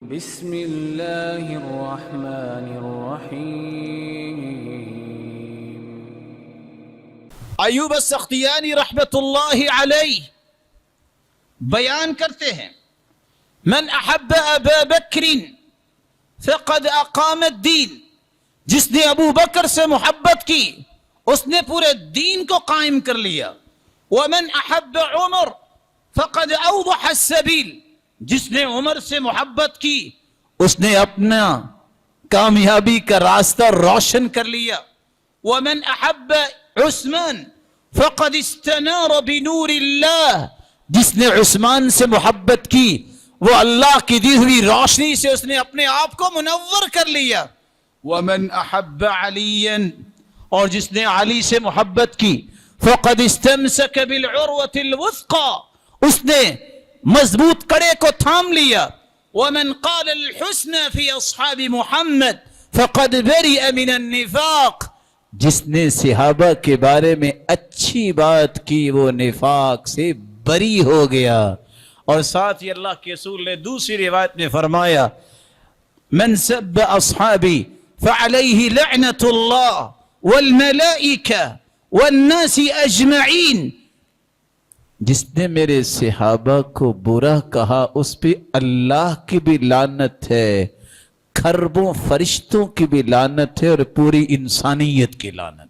بسم اللہ الرحمن الرحیم۔ ایوب السختیانی رحمت اللہ علیہ بیان کرتے ہیں، من احب ابا بکر فقد اقام الدین، جس نے ابو بکر سے محبت کی اس نے پورے دین کو قائم کر لیا۔ ومن احب عمر فقد اوضح السبیل، جس نے عمر سے محبت کی اس نے اپنا کامیابی کا راستہ روشن کر لیا۔ ومن احب عثمان فقد استنار بنور اللہ، جس نے عثمان سے محبت کی وہ اللہ کی دی ہوئی روشنی سے اس نے اپنے آپ کو منور کر لیا۔ ومن احب علی، اور جس نے علی سے محبت کی فقد استمسک بالعروۃ الوثقی، اس نے مضبوط کڑے کو تھام لیا۔ ومن قال الحسن فی اصحاب محمد فقد برئ من النفاق، جس نے صحابہ کے بارے میں اچھی بات کی وہ نفاق سے بری ہو گیا۔ اور ساتھ ہی اللہ کے رسول نے دوسری روایت میں فرمایا، من سب اصحابی فعلیہ لعنت اللہ والملائکہ والناس اجمعین، جس نے میرے صحابہ کو برا کہا اس پہ اللہ کی بھی لعنت ہے، کھربوں فرشتوں کی بھی لعنت ہے اور پوری انسانیت کی لعنت۔